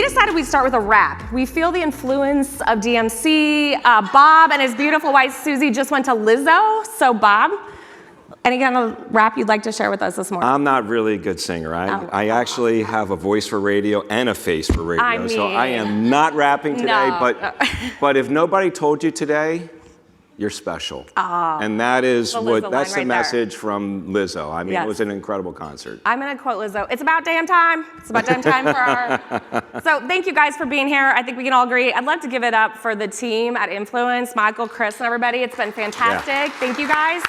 decided we'd start with a rap. We feel the influence of DMC. Bob and his beautiful wife Susie just went to Lizzo. So Bob, any kind of rap you'd like to share with us this morning? I'm not really a good singer. I actually have a voice for radio and a face for radio. So I am not rapping today, but if nobody told you today, you're special. And that is that's the message from Lizzo. I mean, it was an incredible concert. I'm gonna quote Lizzo. It's about damn time. It's about damn time for our. So thank you guys for being here. I think we can all agree. I'd love to give it up for the team at Influence, Michael, Chris, and everybody. It's been fantastic. Yeah. Thank you guys.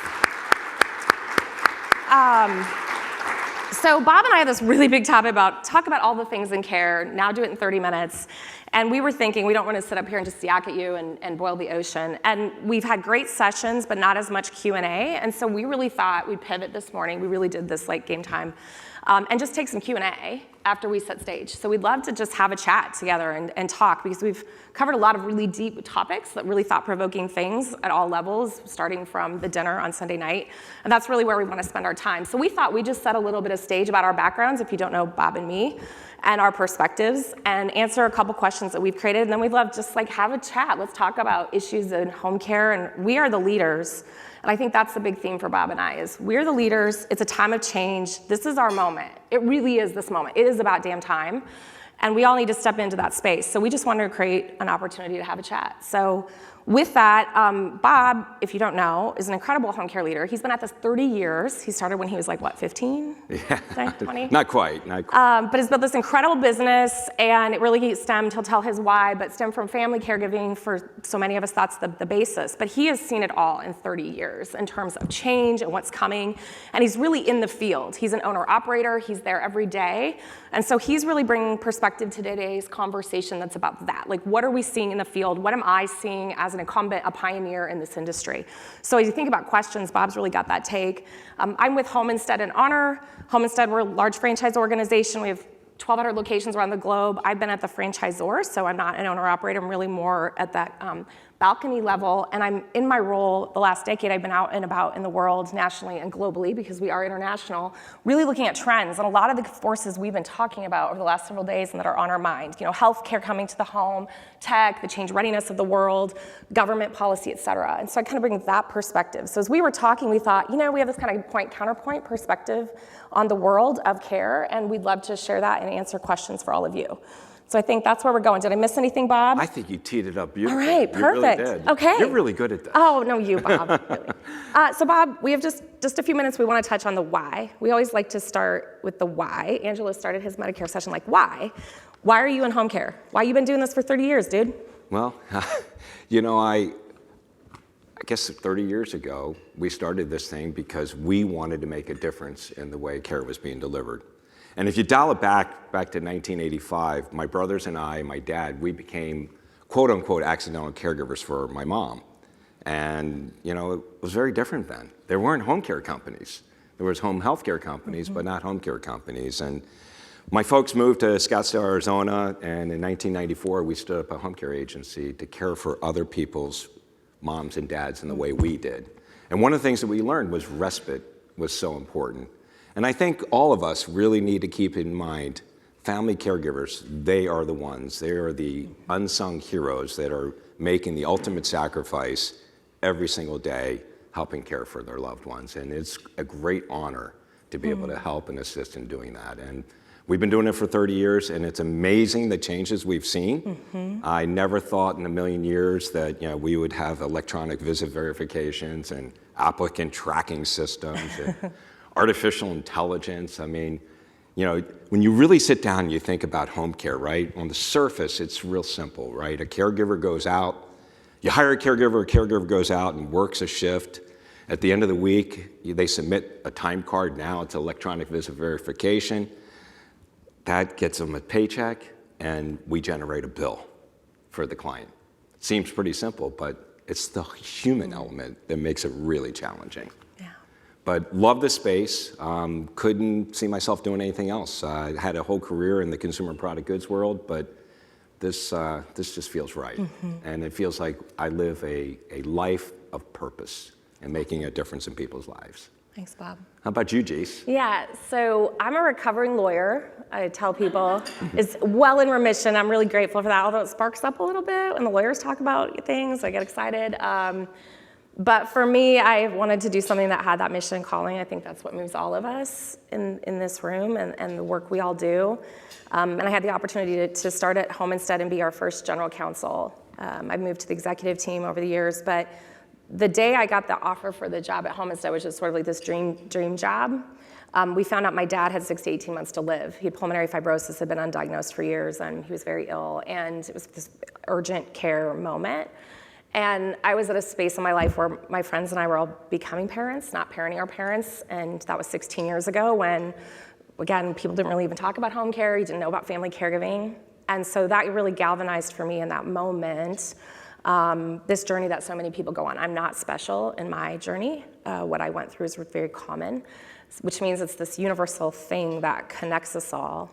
So Bob and I have this really big topic talk about all the things in care, now do it in 30 minutes. And we were thinking, we don't want to sit up here and just yak at you and boil the ocean. And we've had great sessions, but not as much Q&A. And so we really thought we'd pivot this morning. We really did this like game time. And just take some Q&A after we set stage. So we'd love to just have a chat together and talk, because we've covered a lot of really deep topics, that really thought-provoking things at all levels, starting from the dinner on Sunday night. And that's really where we want to spend our time. So we thought we'd just set a little bit of stage about our backgrounds, if you don't know Bob and me, and our perspectives, and answer a couple questions that we've created. And then we'd love just like have a chat. Let's talk about issues in home care. And we are the leaders. And I think that's the big theme for Bob and I, is we're the leaders. It's a time of change. This is our moment. It really is this moment. It is about damn time. And we all need to step into that space. So we just wanted to create an opportunity to have a chat. So with that, Bob, if you don't know, is an incredible home care leader. He's been at this 30 years. He started when he was like, what, 15? Yeah, 20? Not quite. But he's built this incredible business, and it really stemmed, he'll tell his why, but stemmed from family caregiving. For so many of us, that's the basis. But he has seen it all in 30 years in terms of change and what's coming. And he's really in the field. He's an owner-operator. He's there every day. And so he's really bringing perspective to today's conversation that's about that. Like, what are we seeing in the field? What am I seeing as an incumbent, a pioneer in this industry? So as you think about questions, Bob's really got that take. I'm with Home Instead and Honor. Home Instead, we're a large franchise organization. We have 1,200 locations around the globe. I've been at the franchisor, so I'm not an owner-operator. I'm really more at that balcony level, and I'm in my role the last decade. I've been out and about in the world nationally and globally, because we are international, really looking at trends and a lot of the forces we've been talking about over the last several days and that are on our mind. You know, healthcare coming to the home, tech, the change readiness of the world, government policy, et cetera. And so I kind of bring that perspective. So as we were talking, we thought, you know, we have this kind of point-counterpoint perspective on the world of care, and we'd love to share that and answer questions for all of you. So I think that's where we're going. Did I miss anything, Bob? I think you teed it up beautifully. All right, perfect. You really did. Okay. You're really good at that. Oh, no, you, Bob. Really. So Bob, we have just a few minutes. We want to touch on the why. We always like to start with the why. Angelo started his Medicare session like, why? Why are you in home care? Why you been doing this for 30 years, dude? Well, you know, I guess 30 years ago, we started this thing because we wanted to make a difference in the way care was being delivered. And if you dial it back to 1985, my brothers and I, my dad, we became quote unquote accidental caregivers for my mom. And you know, it was very different then. There weren't home care companies. There was home health care companies, but not home care companies. And my folks moved to Scottsdale, Arizona, and in 1994, we stood up a home care agency to care for other people's moms and dads in the way we did. And one of the things that we learned was respite was so important. And I think all of us really need to keep in mind, family caregivers, they are the ones, they are the unsung heroes that are making the ultimate sacrifice every single day, helping care for their loved ones. And it's a great honor to be able to help and assist in doing that. And we've been doing it for 30 years, and it's amazing the changes we've seen. I never thought in a million years that we would have electronic visit verifications and applicant tracking systems. And artificial intelligence. I mean, when you really sit down and you think about home care, right? On the surface, it's real simple, right? A caregiver goes out, you hire a caregiver goes out and works a shift. At the end of the week, they submit a time card. Now it's electronic visit verification. That gets them a paycheck, and we generate a bill for the client. It seems pretty simple, but it's the human element that makes it really challenging. But love the space, couldn't see myself doing anything else. I had a whole career in the consumer product goods world, but this just feels right. And it feels like I live a life of purpose and making a difference in people's lives. Thanks, Bob. How about you, Jace? Yeah, so I'm a recovering lawyer. I tell people it's well in remission. I'm really grateful for that, although it sparks up a little bit when the lawyers talk about things. I get excited. But for me, I wanted to do something that had that mission and calling. I think that's what moves all of us in this room and the work we all do. And I had the opportunity to start at Homestead and be our first general counsel. I've moved to the executive team over the years, but the day I got the offer for the job at Homestead, which is sort of like this dream job, we found out my dad had 6 to 18 months to live. He had pulmonary fibrosis, had been undiagnosed for years, and he was very ill, and it was this urgent care moment. And I was at a space in my life where my friends and I were all becoming parents, not parenting our parents, and that was 16 years ago when, again, people didn't really even talk about home care, you didn't know about family caregiving. And so that really galvanized for me in that moment this journey that so many people go on. I'm not special in my journey. What I went through is very common, which means it's this universal thing that connects us all.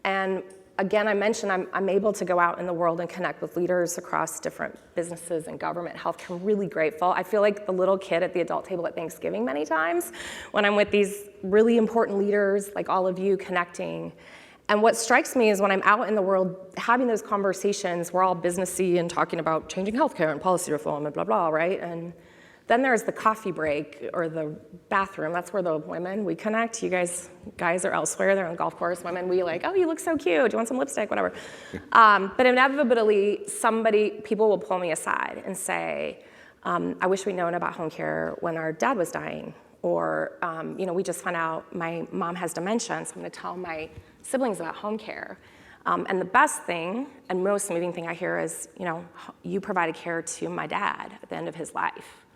And again, I mentioned I'm able to go out in the world and connect with leaders across different businesses and government, healthcare. I'm really grateful. I feel like the little kid at the adult table at Thanksgiving many times when I'm with these really important leaders like all of you connecting. And what strikes me is when I'm out in the world having those conversations, we're all businessy and talking about changing healthcare and policy reform and blah, blah, right? And then there's the coffee break or the bathroom. That's where the women, we connect. You guys are elsewhere. They're on the golf course. Women, we like, oh, you look so cute. Do you want some lipstick? Whatever. But inevitably, people will pull me aside and say, I wish we'd known about home care when our dad was dying. Or, we just found out my mom has dementia, so I'm going to tell my siblings about home care. And the best thing and most moving thing I hear is, you provided care to my dad at the end of his life.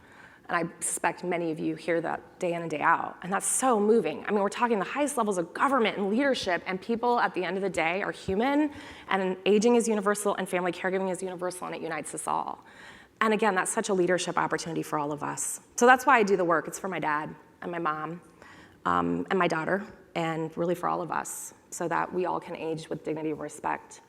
And I suspect many of you hear that day in and day out. And that's so moving. I mean, we're talking the highest levels of government and leadership, and people at the end of the day are human, and aging is universal, and family caregiving is universal, and it unites us all. And again, that's such a leadership opportunity for all of us. So that's why I do the work. It's for my dad and my mom and my daughter, and really for all of us, so that we all can age with dignity and respect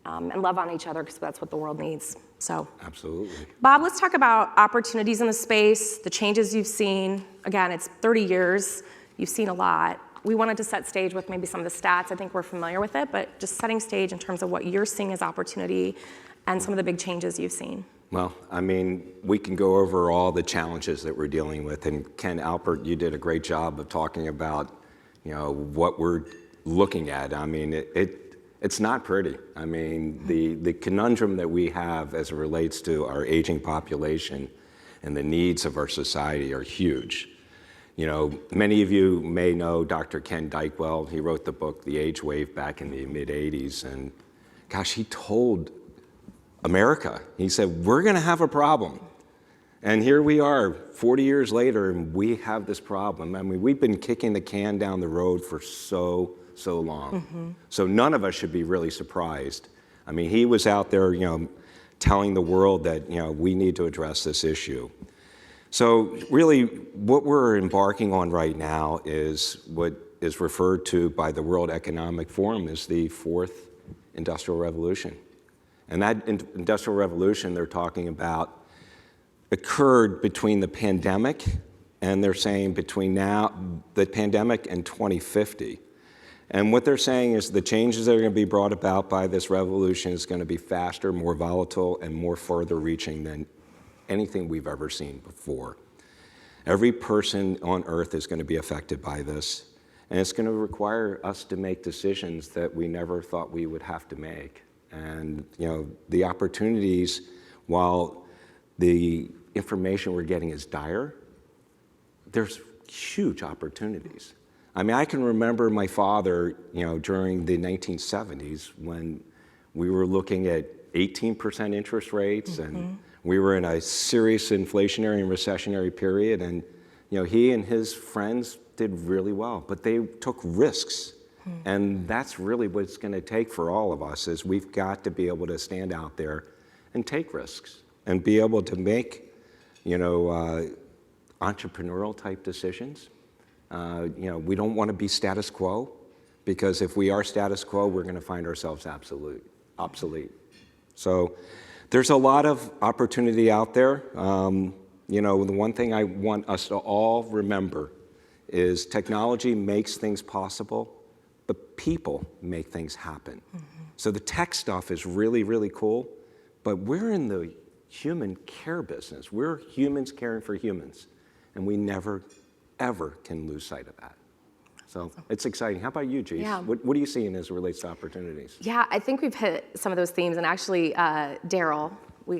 and love on each other, because that's what the world needs. So, absolutely. Bob, let's talk about opportunities in the space, the changes you've seen. Again, it's 30 years. You've seen a lot. We wanted to set stage with maybe some of the stats. I think we're familiar with it, but just setting stage in terms of what you're seeing as opportunity and some of the big changes you've seen. Well, I mean, we can go over all the challenges that we're dealing with. And Ken Alpert, you did a great job of talking about, what we're looking at. I mean, it's not pretty. I mean, the conundrum that we have as it relates to our aging population and the needs of our society are huge. Many of you may know Dr. Ken Dykewell. He wrote the book, The Age Wave, back in the mid-'80s. And gosh, he told America, he said, we're going to have a problem. And here we are 40 years later, and we have this problem. I mean, we've been kicking the can down the road for so long. Mm-hmm. So none of us should be really surprised. I mean, he was out there, telling the world that, we need to address this issue. So really, what we're embarking on right now is what is referred to by the World Economic Forum as the fourth industrial revolution. And that industrial revolution they're talking about occurred between the pandemic, and they're saying between the pandemic and 2050. And what they're saying is the changes that are going to be brought about by this revolution is going to be faster, more volatile, and more further reaching than anything we've ever seen before. Every person on earth is going to be affected by this, and it's going to require us to make decisions that we never thought we would have to make. And the opportunities, while the information we're getting is dire, there's huge opportunities. I mean, I can remember my father, during the 1970s when we were looking at 18% interest rates, mm-hmm. and we were in a serious inflationary and recessionary period, and he and his friends did really well, but they took risks. And that's really what it's going to take for all of us, is we've got to be able to stand out there and take risks and be able to make, entrepreneurial type decisions. We don't want to be status quo, because if we are status quo, we're going to find ourselves obsolete. So there's a lot of opportunity out there. The one thing I want us to all remember is technology makes things possible, but people make things happen. So the tech stuff is really, really cool, but we're in the human care business. We're humans caring for humans, and we never, ever can lose sight of that. So it's exciting. How about you, Jeez? Yeah. What are you seeing as it relates to opportunities? Yeah, I think we've hit some of those themes, and actually, Daryl,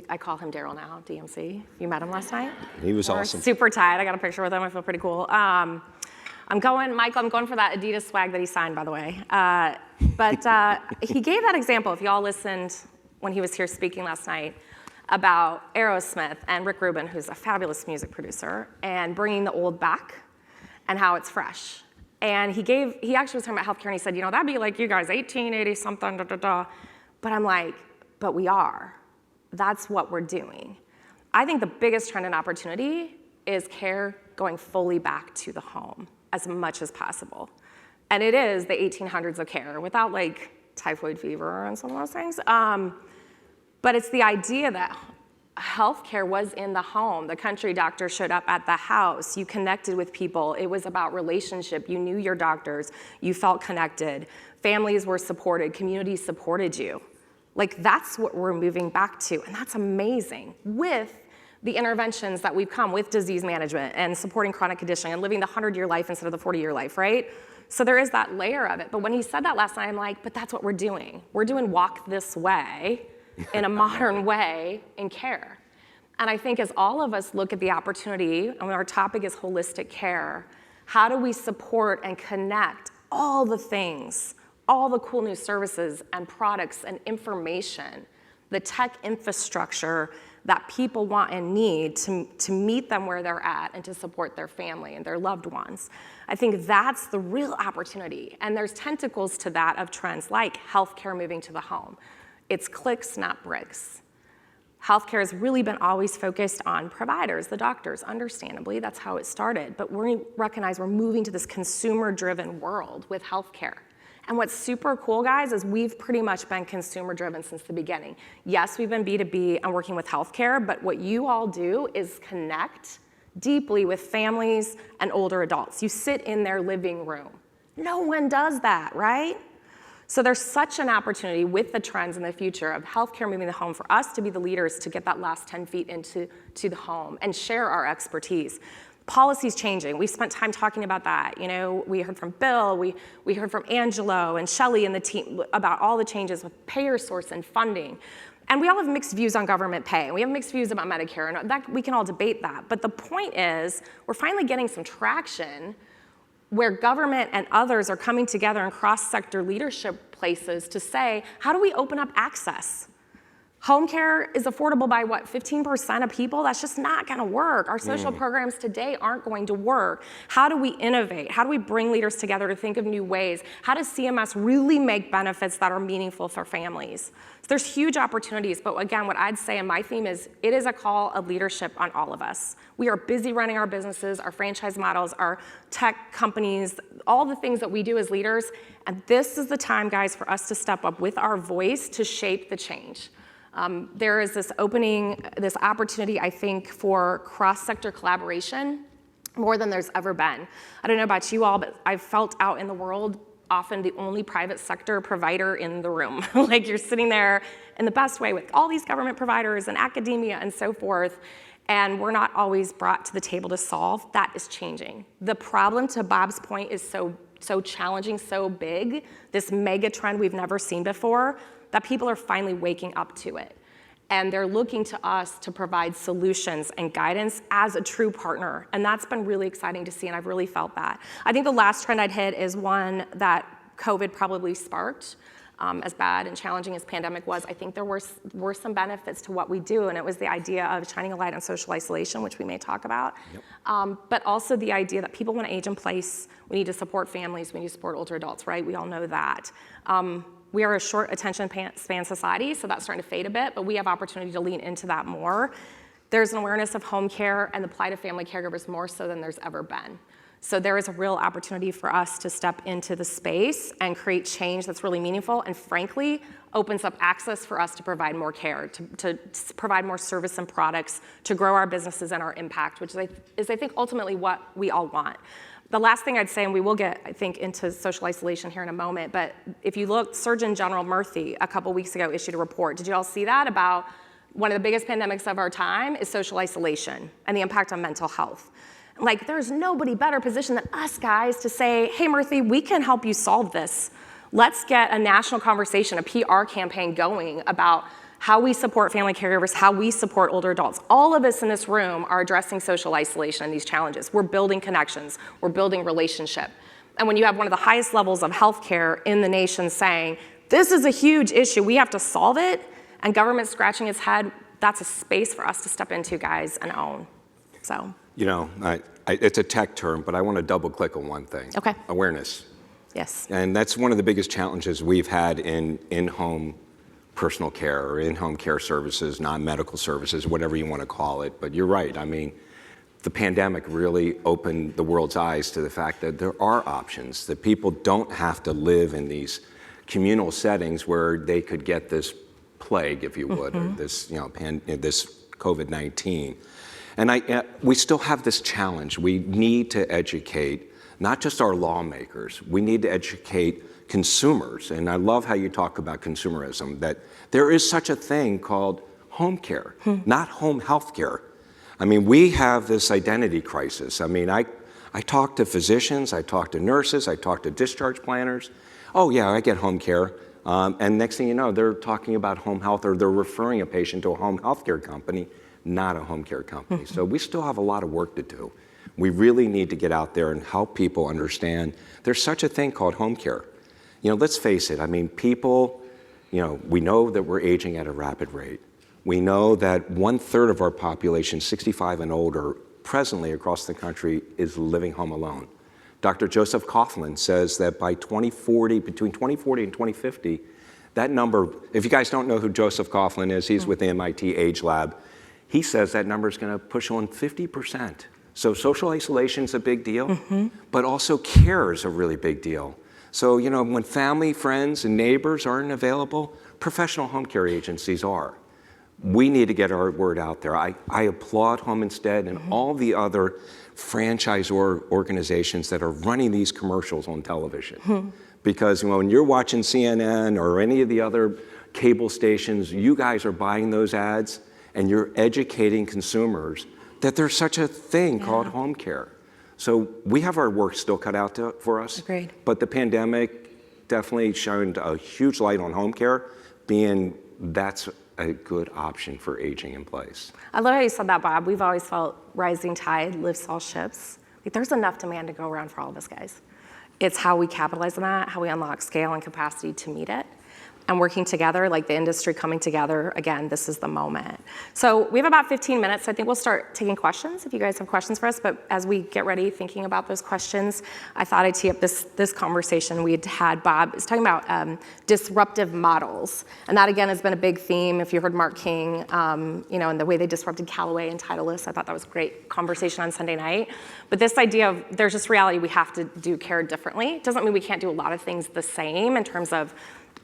I call him Daryl now, DMC. You met him last night? He was We're awesome. super tight. I got a picture with him. I feel pretty cool. Michael, I'm going for that Adidas swag that he signed, by the way. But he gave that example, if y'all listened when he was here speaking last night, about Aerosmith and Rick Rubin, who's a fabulous music producer, and bringing the old back and how it's fresh. And he actually was talking about healthcare, and he said, that'd be like you guys, 1880 something, da, da, da. But I'm like, but we are. That's what we're doing. I think the biggest trend and opportunity is care going fully back to the home as much as possible. And it is the 1800s of care without like typhoid fever and some of those things. But it's the idea that healthcare was in the home. The country doctor showed up at the house. You connected with people. It was about relationship. You knew your doctors. You felt connected. Families were supported. Communities supported you. Like, that's what we're moving back to, and that's amazing. With the interventions that we've come with disease management and supporting chronic conditioning and living the 100-year life instead of the 40-year life, right? So there is that layer of it. But when he said that last night, I'm like, but that's what we're doing. We're doing walk this way in a modern way in care. And I think as all of us look at the opportunity, and our topic is holistic care, how do we support and connect all the things, all the cool new services and products and information, the tech infrastructure that people want and need to meet them where they're at and to support their family and their loved ones. I think that's the real opportunity. And there's tentacles to that of trends like healthcare moving to the home. It's clicks, not bricks. Healthcare has really been always focused on providers, the doctors, understandably, that's how it started. But we recognize we're moving to this consumer-driven world with healthcare. And what's super cool, guys, is we've pretty much been consumer-driven since the beginning. Yes, we've been B2B and working with healthcare, but what you all do is connect deeply with families and older adults. You sit in their living room. No one does that, right? So there's such an opportunity with the trends in the future of healthcare moving to the home for us to be the leaders to get that last 10 feet into the home and share our expertise. Policy's changing. We spent time talking about that. We heard from Bill, we heard from Angelo and Shelley and the team about all the changes with payer source and funding. And we all have mixed views on government pay, and we have mixed views about Medicare, and that, we can all debate that. But the point is, we're finally getting some traction where government and others are coming together in cross-sector leadership places to say, how do we open up access? Home care is affordable by what, 15% of people? That's just not gonna work. Our social programs today aren't going to work. How do we innovate? How do we bring leaders together to think of new ways? How does CMS really make benefits that are meaningful for families? So there's huge opportunities, but again, what I'd say, and my theme is, it is a call of leadership on all of us. We are busy running our businesses, our franchise models, our tech companies, all the things that we do as leaders, and this is the time, guys, for us to step up with our voice to shape the change. There is this opportunity, I think, for cross-sector collaboration more than there's ever been. I don't know about you all, but I've felt out in the world often the only private sector provider in the room. Like, you're sitting there in the best way with all these government providers and academia and so forth, and we're not always brought to the table to solve. That is changing. The problem, to Bob's point, is so challenging, so big, this mega trend we've never seen before, that people are finally waking up to it. And they're looking to us to provide solutions and guidance as a true partner. And that's been really exciting to see, and I've really felt that. I think the last trend I'd hit is one that COVID probably sparked. As bad and challenging as pandemic was, I think there were some benefits to what we do, and it was the idea of shining a light on social isolation, which we may talk about, but also the idea that people want to age in place. We need to support families, we need to support older adults, right? We all know that. We are a short attention span society, so that's starting to fade a bit, but we have opportunity to lean into that more. There's an awareness of home care and the plight of family caregivers more so than there's ever been. So there is a real opportunity for us to step into the space and create change that's really meaningful, and frankly, opens up access for us to provide more care, to provide more service and products, to grow our businesses and our impact, which is I think ultimately what we all want. The last thing I'd say, and we will get, I think, into social isolation here in a moment, but if you look, Surgeon General Murthy a couple weeks ago issued a report. Did you all see that? About one of the biggest pandemics of our time is social isolation and the impact on mental health. Like, there's nobody better positioned than us guys to say, hey, Murthy, we can help you solve this. Let's get a national conversation, a PR campaign going about how we support family caregivers, how we support older adults. All of us in this room are addressing social isolation and these challenges. We're building connections, we're building relationship. And when you have one of the highest levels of healthcare in the nation saying, this is a huge issue, we have to solve it, and government scratching its head, that's a space for us to step into, guys, and own, so. You know, it's a tech term, but I want to double click on one thing. Okay. Awareness. Yes. And that's one of the biggest challenges we've had in in-home personal care or in-home care services, non-medical services, whatever you want to call it. But you're right. I mean, the pandemic really opened the world's eyes to the fact that there are options, that people don't have to live in these communal settings where they could get this plague, if you would, or this, this COVID-19. And we still have this challenge. We need to educate not just our lawmakers, we need to educate consumers. And I love how you talk about consumerism, that there is such a thing called home care, not home health care. I mean, we have this identity crisis. I mean, I talk to physicians, I talk to nurses, I talk to discharge planners. Oh yeah, I get home care. And next thing you know, they're talking about home health, or they're referring a patient to a home health care company, not a home care company. So we still have a lot of work to do. We really need to get out there and help people understand there's such a thing called home care. You know, let's face it, I mean, people, we know that we're aging at a rapid rate. We know that 1/3 of our population, 65 and older, presently across the country is living home alone. Dr. Joseph Coughlin says that by 2040, between 2040 and 2050, that number, if you guys don't know who Joseph Coughlin is, he's with the MIT Age Lab. He says that number is going to push on 50%. So social isolation is a big deal, but also care is a really big deal. So, when family, friends, and neighbors aren't available, professional home care agencies are. We need to get our word out there. I applaud Home Instead and all the other franchise organizations that are running these commercials on television. Because when you're watching CNN or any of the other cable stations, you guys are buying those ads and you're educating consumers that there's such a thing called home care. So we have our work still cut out for us. Agreed. But the pandemic definitely shined a huge light on home care, being that's a good option for aging in place. I love how you said that, Bob. We've always felt rising tide lifts all ships. Like, there's enough demand to go around for all of us, guys. It's how we capitalize on that, how we unlock scale and capacity to meet it. And working together, like the industry coming together, again, this is the moment. So we have about 15 minutes, so I think we'll start taking questions if you guys have questions for us. But as we get ready thinking about those questions, I thought I'd tee up this conversation we had. Bob is talking about disruptive models. And that, again, has been a big theme. If you heard Mark King, and the way they disrupted Callaway and Titleist, I thought that was a great conversation on Sunday night. But this idea of there's just reality, we have to do care differently. It doesn't mean we can't do a lot of things the same in terms of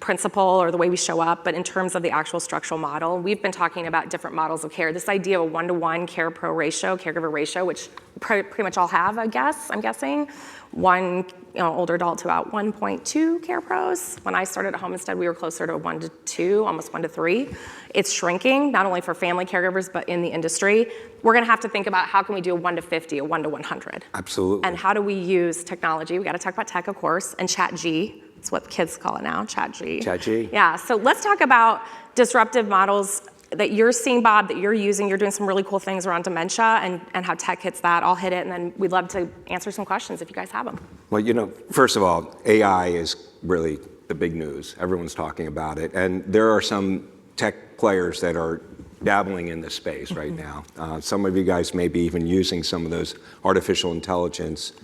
principle or the way we show up, but in terms of the actual structural model, we've been talking about different models of care. This idea of a 1-to-1 care pro ratio, caregiver ratio, which pretty much all have, I'm guessing. One older adult to about 1.2 care pros. When I started at Home Instead, we were closer to 1 to 2, almost 1 to 3. It's shrinking, not only for family caregivers, but in the industry. We're gonna have to think about how can we do a 1 to 50, a 1 to 100. Absolutely. And how do we use technology? We gotta talk about tech, of course, and ChatG. It's what kids call it now, ChatG. ChatG. Yeah, so let's talk about disruptive models that you're seeing, Bob, that you're using. You're doing some really cool things around dementia and how tech hits that. I'll hit it, and then we'd love to answer some questions if you guys have them. Well, first of all, AI is really the big news. Everyone's talking about it. And there are some tech players that are dabbling in this space right now. Some of you guys may be even using some of those artificial intelligence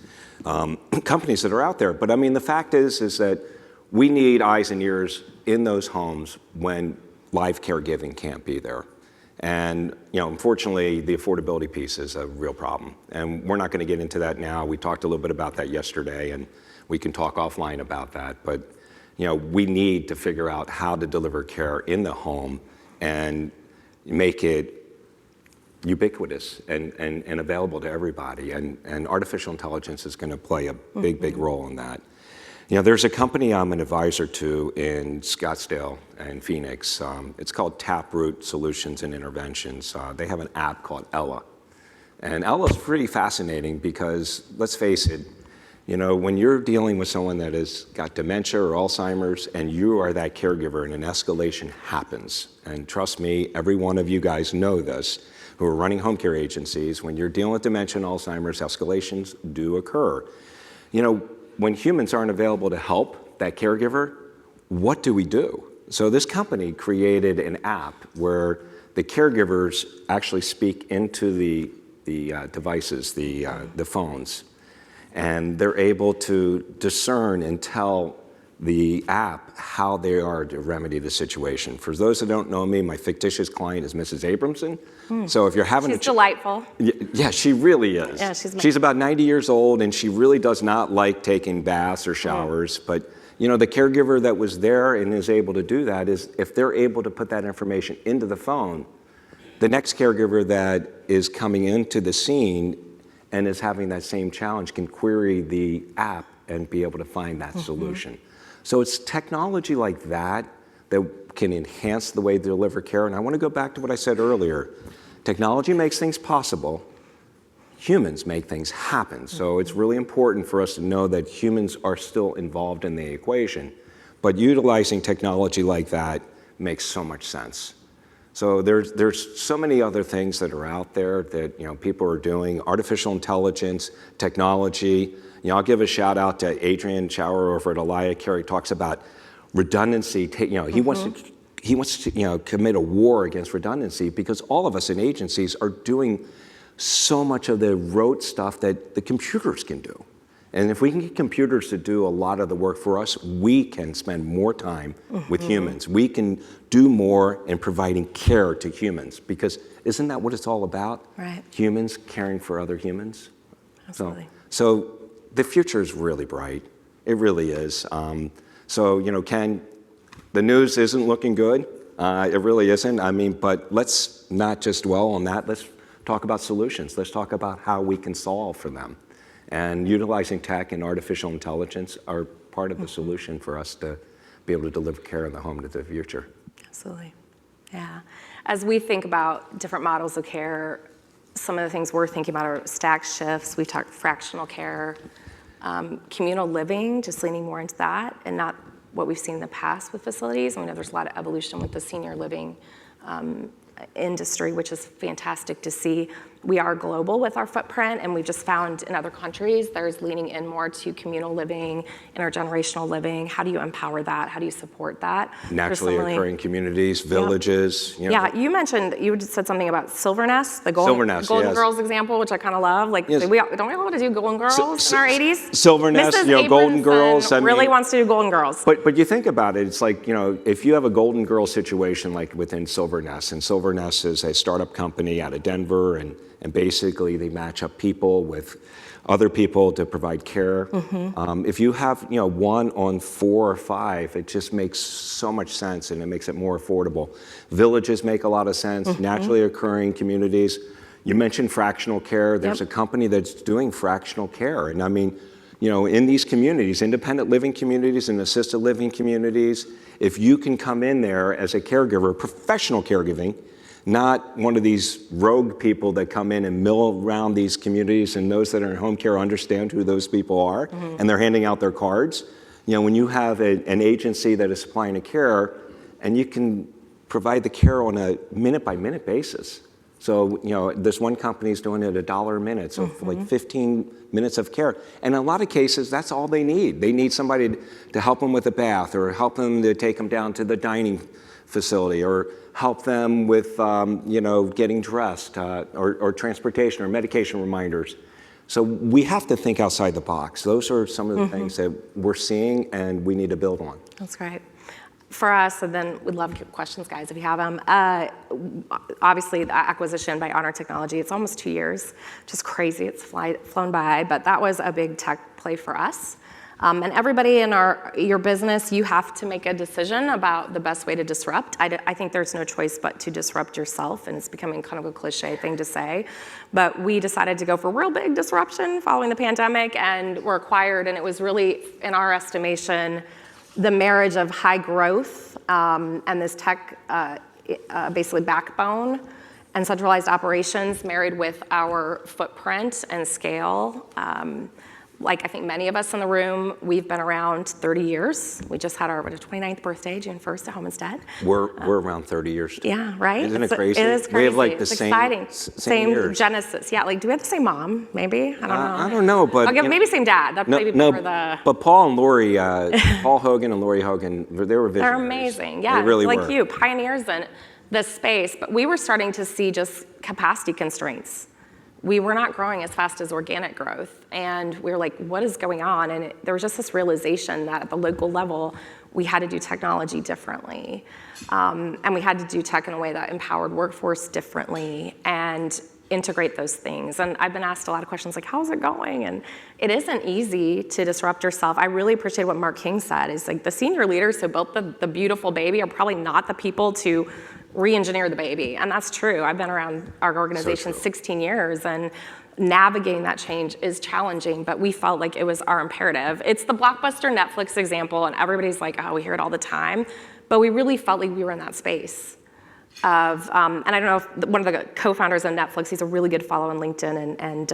companies that are out there. But I mean, the fact is that we need eyes and ears in those homes when live caregiving can't be there. And unfortunately, the affordability piece is a real problem. And we're not going to get into that now. We talked a little bit about that yesterday, and we can talk offline about that. But we need to figure out how to deliver care in the home and make it ubiquitous and available to everybody. And artificial intelligence is going to play a big role in that. You know, there's a company I'm an advisor to in Scottsdale and Phoenix. It's called Taproot Solutions and Interventions. They have an app called Ella. And Ella's pretty fascinating because, let's face it, you know, when you're dealing with someone that has got dementia or Alzheimer's and you are that caregiver and an escalation happens, and trust me, every one of you guys know this, who are running home care agencies, when you're dealing with dementia and Alzheimer's, escalations do occur. You know, when humans aren't available to help that caregiver, what do we do? So this company created an app where the caregivers actually speak into the devices, the phones, and they're able to discern and tell the app how they are to remedy the situation. For those that don't know me, my fictitious client is Mrs. Abramson. So if you're having She's delightful. Yeah, she really is. Yeah, she's about 90 years old, and she really does not like taking baths or showers. But you know, the caregiver that was there and is able to do that is, if they're able to put that information into the phone, the next caregiver that is coming into the scene and is having that same challenge can query the app and be able to find that solution. So it's technology like that that can enhance the way they deliver care. And I want to go back to what I said earlier. Technology makes things possible. Humans make things happen. So it's really important for us to know that humans are still involved in the equation. But utilizing technology like that makes so much sense. So there's so many other things that are out there that, you know, people are doing. Artificial intelligence, technology. You know, I'll give a shout out to Adrian Chauer over at Elia Care. He talks about redundancy. You know, he wants to you know, commit a war against redundancy because all of us in agencies are doing so much of the rote stuff that the computers can do. And if we can get computers to do a lot of the work for us, we can spend more time with humans. We can do more in providing care to humans, because isn't that what it's all about? Right. Humans caring for other humans. Absolutely. So the future is really bright. It really is. So, you know, Ken, the news isn't looking good. It really isn't. I mean, but let's not just dwell on that. Let's talk about solutions. Let's talk about how we can solve for them. And utilizing tech and artificial intelligence are part of the solution for us to be able to deliver care in the home into the future. Absolutely. Yeah. As we think about different models of care, some of the things we're thinking about are stacked shifts. We talked fractional care, communal living, just leaning more into that and not what we've seen in the past with facilities. I know there's a lot of evolution with the senior living industry, which is fantastic to see. We are global with our footprint, and we've just found in other countries there's leaning in more to communal living, intergenerational living. How do you empower that? How do you support that? Naturally occurring communities, villages. You know. Yeah, you mentioned, you just said something about Silvernest, the Golden yes. Girls example, which I kind of love. Like, yes. don't we all want to do Golden Girls in our 80s? Silvernest, Mrs. you know, Golden Girls. I mean, really wants to do Golden Girls. But you think about it, it's like, you know, if you have a Golden Girl situation like within Silvernest, and Silvernest is a startup company out of Denver, and basically they match up people with other people to provide care. If you have, you know, 1 on 4 or 5, it just makes so much sense, and it makes it more affordable. Villages make a lot of sense. Naturally occurring communities. You mentioned fractional care. There's a company that's doing fractional care, and I mean, you know, in these communities, independent living communities and assisted living communities, if you can come in there as a caregiver, professional caregiving, not one of these rogue people that come in and mill around these communities, and those that are in home care understand who those people are, and they're handing out their cards. You know, when you have an agency that is supplying a care, and you can provide the care on a minute-by-minute basis. So, you know, this one company is doing it $1 a minute, so for like 15 minutes of care. And in a lot of cases, that's all they need. They need somebody to help them with a bath, or help them to take them down to the dining facility, or help them with, you know, getting dressed, or transportation or medication reminders. So we have to think outside the box. Those are some of the things that we're seeing and we need to build on. That's great. For us, and then we'd love questions, guys, if you have them. Obviously, the acquisition by Honor Technology, it's almost 2 years, which is crazy. It's flown by, but that was a big tech play for us. And everybody in your business, you have to make a decision about the best way to disrupt. I think there's no choice but to disrupt yourself, and it's becoming kind of a cliche thing to say. But we decided to go for real big disruption following the pandemic, and were acquired, and it was really, in our estimation, the marriage of high growth and this tech basically backbone and centralized operations married with our footprint and scale. Like I think many of us in the room, we've been around 30 years. We just had our 29th birthday, June 1st at Home Instead. We're around 30 years too. Yeah, right? Isn't it crazy? It is crazy. We have like the it's same, exciting. same years. Genesis. Yeah, like do we have the same mom? Maybe? I don't know. I don't know, but okay, maybe same dad. That'd probably be more the. But Paul and Lori, Paul Hogan and Lori Hogan, they were visionaries. They're amazing. Yeah, they really like were. you, pioneers in this space. But we were starting to see just capacity constraints. We were not growing as fast as organic growth. And we were like, what is going on? And there was just this realization that at the local level, we had to do technology differently. And we had to do tech in a way that empowered workforce differently and integrate those things. And I've been asked a lot of questions like, how's it going? And it isn't easy to disrupt yourself. I really appreciate what Mark King said, is like the senior leaders who built the beautiful baby are probably not the people to re-engineer the baby, and that's true. I've been around our organization 16 years, and navigating that change is challenging, but we felt like it was our imperative. It's the Blockbuster Netflix example, and everybody's like, oh, we hear it all the time, but we really felt like we were in that space of, and I don't know if one of the co-founders of Netflix, he's a really good follow on LinkedIn and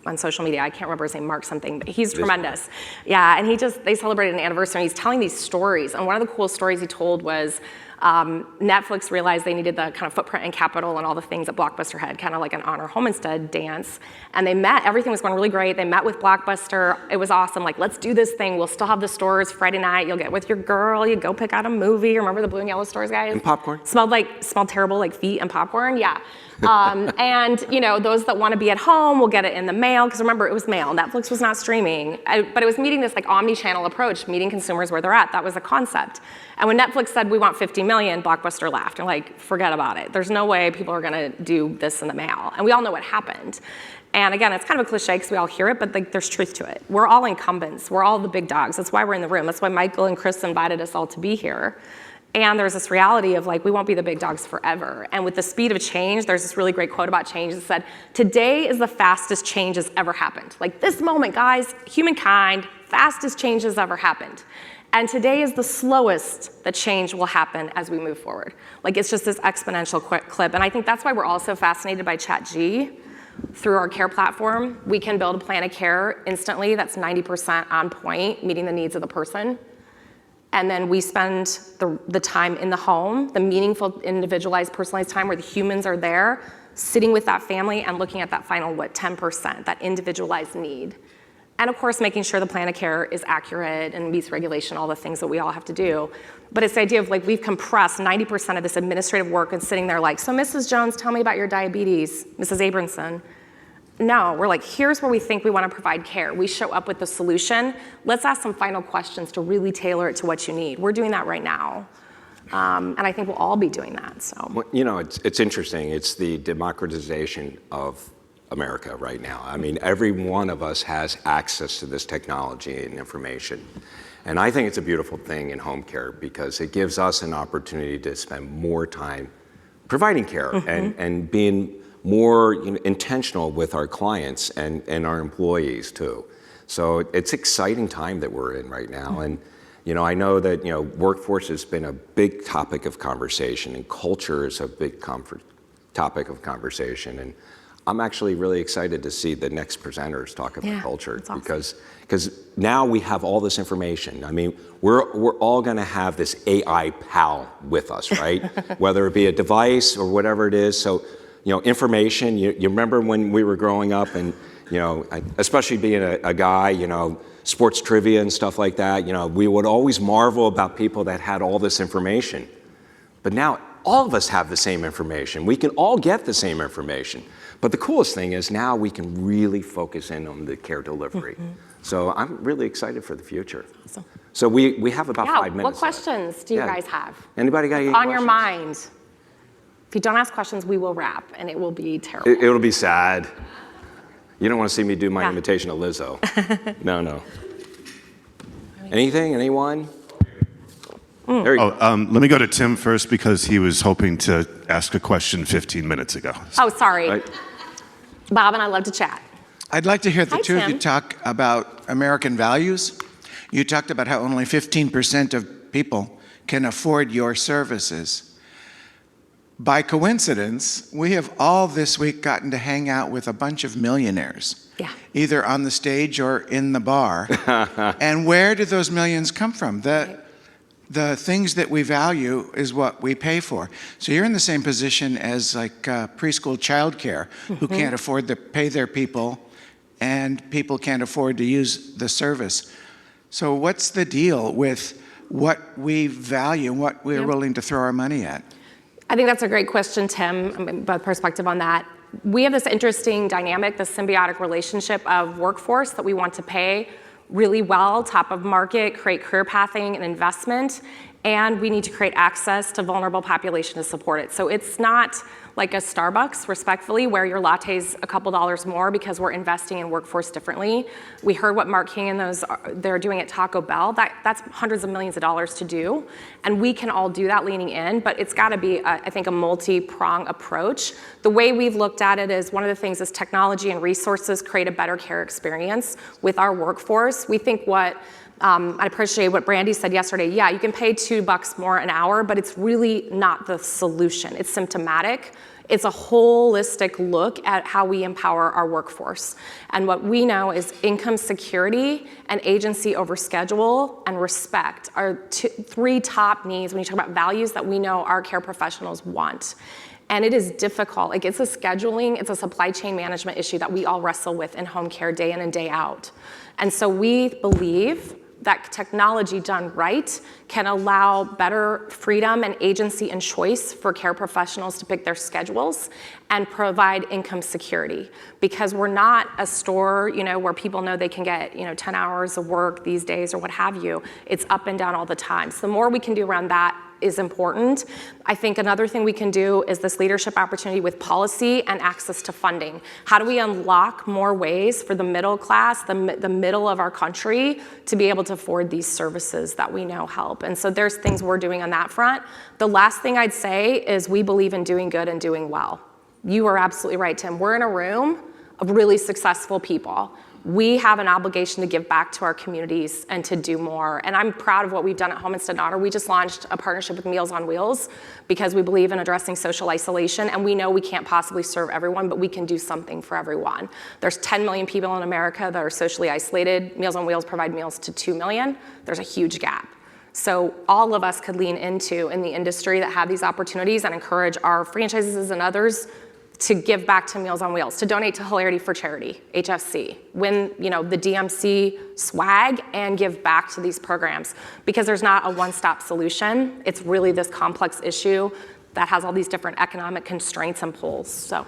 on social media, I can't remember his name, Mark something, but he's tremendous. Yeah, and they celebrated an anniversary, and he's telling these stories, and one of the cool stories he told was, Netflix realized they needed the kind of footprint and capital and all the things that Blockbuster had, kind of like an Honor Home Instead dance. And they met, everything was going really great. They met with Blockbuster. It was awesome. Like, let's do this thing. We'll still have the stores Friday night. You'll get with your girl. You go pick out a movie. Remember the blue and yellow stores, guys? And popcorn. Smelled terrible, like feet and popcorn. Yeah. And those that want to be at home will get it in the mail, because remember, it was mail. Netflix was not streaming, but it was meeting this like omni-channel approach, meeting consumers where they're at. That was the concept. And when Netflix said we want 50 million, Blockbuster laughed and like, forget about it. There's no way people are going to do this in the mail. And we all know what happened. And again, it's kind of a cliche because we all hear it, but like, there's truth to it. We're all incumbents. We're all the big dogs. That's why we're in the room. That's why Michael and Chris invited us all to be here. And there's this reality of like, we won't be the big dogs forever. And with the speed of change, there's this really great quote about change that said, today is the fastest change has ever happened. Like this moment, guys, humankind, fastest change has ever happened. And today is the slowest that change will happen as we move forward. Like it's just this exponential clip. And I think that's why we're also fascinated by ChatG. Through our care platform, we can build a plan of care instantly that's 90% on point, meeting the needs of the person. And then we spend the time in the home, the meaningful, individualized, personalized time where the humans are there, sitting with that family and looking at that final, 10%, that individualized need. And of course, making sure the plan of care is accurate and meets regulation, all the things that we all have to do. But it's the idea of like, we've compressed 90% of this administrative work and sitting there like, so Mrs. Jones, tell me about your diabetes, Mrs. Abramson. No, we're like, here's where we think we want to provide care. We show up with the solution. Let's ask some final questions to really tailor it to what you need. We're doing that right now. And I think we'll all be doing that, so. Well, it's interesting. It's the democratization of America right now. I mean, every one of us has access to this technology and information. And I think it's a beautiful thing in home care because it gives us an opportunity to spend more time providing care and being more intentional with our clients and our employees too. So it's exciting time that we're in right now. And I know that workforce has been a big topic of conversation, and culture is a big topic of conversation. And I'm actually really excited to see the next presenters talk about culture awesome. because now we have all this information. I mean, we're all going to have this AI pal with us, right? Whether it be a device or whatever it is. So information, you remember when we were growing up and, especially being a guy, sports trivia and stuff like that, we would always marvel about people that had all this information. But now all of us have the same information. We can all get the same information. But the coolest thing is now we can really focus in on the care delivery. So I'm really excited for the future. Awesome. So we have about 5 minutes. What questions do you guys have? Anybody got any on questions? Your mind? If you don't ask questions, we will wrap, and it will be terrible. It'll be sad. You don't want to see me do my imitation of Lizzo. No. Anything? Anyone? There you go. Let me go to Tim first because he was hoping to ask a question 15 minutes ago. Oh, sorry. Right. Bob and I love to chat. I'd like to hear the Hi, two of you Tim. talk about American values. You talked about how only 15% of people can afford your services. By coincidence, we have all this week gotten to hang out with a bunch of millionaires, Yeah. either on the stage or in the bar. And where do those millions come from? The things that we value is what we pay for. So you're in the same position as like preschool childcare, who can't afford to pay their people, and people can't afford to use the service. So what's the deal with what we value and what we're willing to throw our money at? I think that's a great question, Tim, both perspective on that. We have this interesting dynamic, this symbiotic relationship of workforce that we want to pay really well, top of market, create career pathing and investment, and we need to create access to vulnerable population to support it. So it's not like a Starbucks, respectfully, where your latte's a couple dollars more because we're investing in workforce differently. We heard what Mark King and they're doing at Taco Bell. That's hundreds of millions of dollars to do, and we can all do that leaning in, but it's gotta be, I think, a multi-prong approach. The way we've looked at it is one of the things is technology and resources create a better care experience with our workforce. We think I appreciate what Brandy said yesterday. Yeah, you can pay $2 more an hour, but it's really not the solution. It's symptomatic. It's a holistic look at how we empower our workforce. And what we know is income security and agency over schedule and respect are three top needs when you talk about values that we know our care professionals want. And it is difficult. Like, it's a scheduling, it's a supply chain management issue that we all wrestle with in home care day in and day out. And so we believe that technology done right can allow better freedom and agency and choice for care professionals to pick their schedules and provide income security. Because we're not a store, where people know they can get, 10 hours of work these days or what have you. It's up and down all the time. So the more we can do around that is important. I think another thing we can do is this leadership opportunity with policy and access to funding. How do we unlock more ways for the middle class, the middle of our country, to be able to afford these services that we know help? And so there's things we're doing on that front. The last thing I'd say is we believe in doing good and doing well. You are absolutely right, Tim. We're in a room of really successful people. We have an obligation to give back to our communities and to do more. And I'm proud of what we've done at Home Instead Otter. We just launched a partnership with Meals on Wheels because we believe in addressing social isolation, and we know we can't possibly serve everyone, but we can do something for everyone. There's 10 million people in America that are socially isolated. Meals on Wheels provide meals to 2 million. There's a huge gap. So all of us could lean into in the industry that have these opportunities and encourage our franchises and others to give back to Meals on Wheels, to donate to Hilarity for Charity, HFC, win the DMC swag, and give back to these programs. Because there's not a one-stop solution. It's really this complex issue that has all these different economic constraints and pulls. So,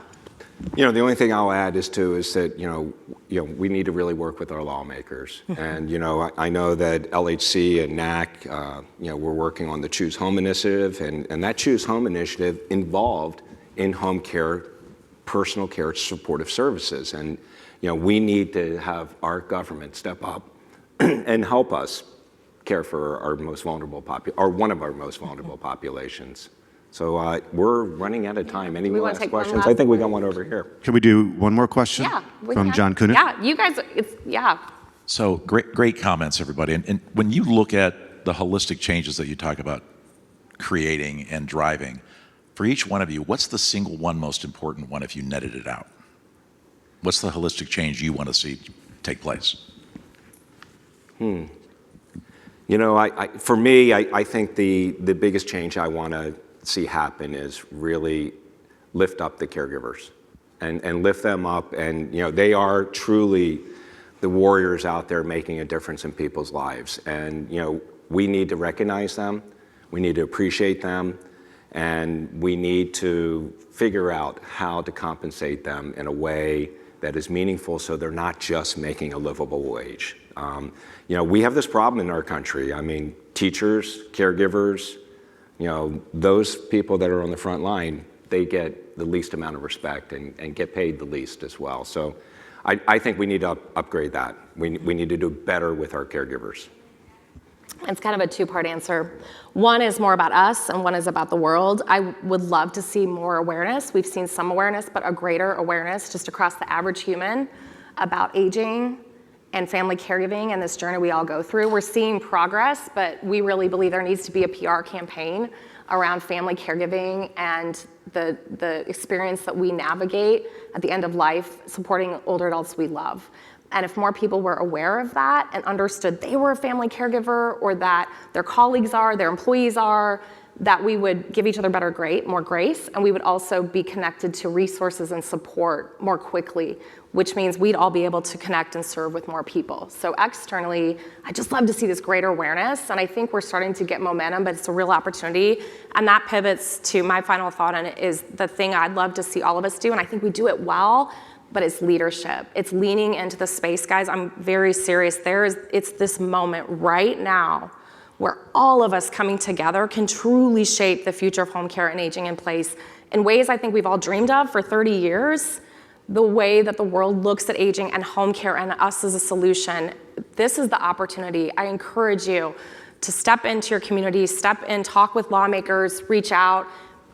the only thing I'll add is that we need to really work with our lawmakers. And I know that LHC and NAC, we're working on the Choose Home initiative, and that Choose Home initiative involved in-home care, personal care supportive services. And we need to have our government step up and help us care for our most vulnerable or one of our most vulnerable populations. So we're running out of time. Any last questions? I think we got one over here. Can we do one more question from John Cunick? Yeah, you guys, So great comments, everybody. And when you look at the holistic changes that you talk about creating and driving, for each one of you, what's the single one most important one if you netted it out? What's the holistic change you want to see take place? For me, I think the biggest change I want to see happen is really lift up the caregivers and lift them up. And, they are truly the warriors out there making a difference in people's lives. And, we need to recognize them. We need to appreciate them. And we need to figure out how to compensate them in a way that is meaningful so they're not just making a livable wage. We have this problem in our country. I mean, teachers, caregivers, those people that are on the front line, they get the least amount of respect and get paid the least as well. So I think we need to upgrade that. We need to do better with our caregivers. It's kind of a two-part answer. One is more about us and one is about the world. I would love to see more awareness. We've seen some awareness, but a greater awareness just across the average human about aging and family caregiving and this journey we all go through. We're seeing progress, but we really believe there needs to be a PR campaign around family caregiving and the experience that we navigate at the end of life supporting older adults we love. And if more people were aware of that and understood they were a family caregiver or that their colleagues are, their employees are, that we would give each other more grace, and we would also be connected to resources and support more quickly, which means we'd all be able to connect and serve with more people. So externally, I just love to see this greater awareness, and I think we're starting to get momentum, but it's a real opportunity. And that pivots to my final thought on it is the thing I'd love to see all of us do, and I think we do it well, but it's leadership. It's leaning into the space, guys. I'm very serious. It's this moment right now where all of us coming together can truly shape the future of home care and aging in place in ways I think we've all dreamed of for 30 years. The way that the world looks at aging and home care and us as a solution, this is the opportunity. I encourage you to step into your community, step in, talk with lawmakers, reach out,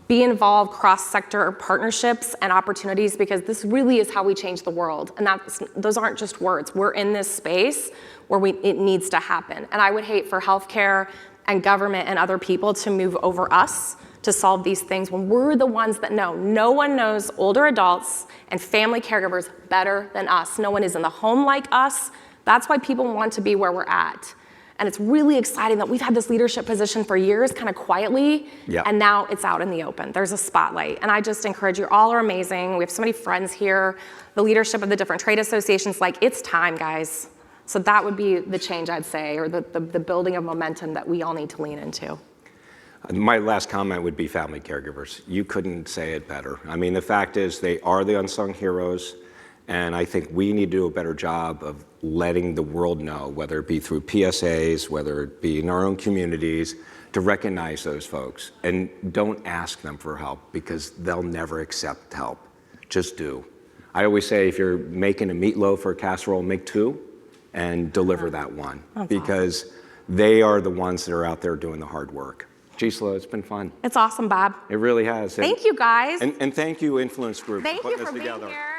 be involved, cross-sector partnerships and opportunities, because this really is how we change the world. And those aren't just words. We're in this space where it needs to happen. And I would hate for healthcare and government and other people to move over us to solve these things when we're the ones that know. No one knows older adults and family caregivers better than us. No one is in the home like us. That's why people want to be where we're at. And it's really exciting that we've had this leadership position for years, kind of quietly, and now it's out in the open. There's a spotlight. And I just encourage you, all are amazing. We have so many friends here, the leadership of the different trade associations, like, it's time, guys. So that would be the change, I'd say, or the building of momentum that we all need to lean into. My last comment would be family caregivers. You couldn't say it better. I mean, the fact is they are the unsung heroes. And I think we need to do a better job of letting the world know, whether it be through PSAs, whether it be in our own communities, to recognize those folks. And don't ask them for help, because they'll never accept help. Just do. I always say, if you're making a meatloaf or a casserole, make two and deliver that one. That's because they are the ones that are out there doing the hard work. Gisela, it's been fun. It's awesome, Bob. It really has. Thank you, guys. And thank you, Influence Group, Thank for putting you this for together. being here.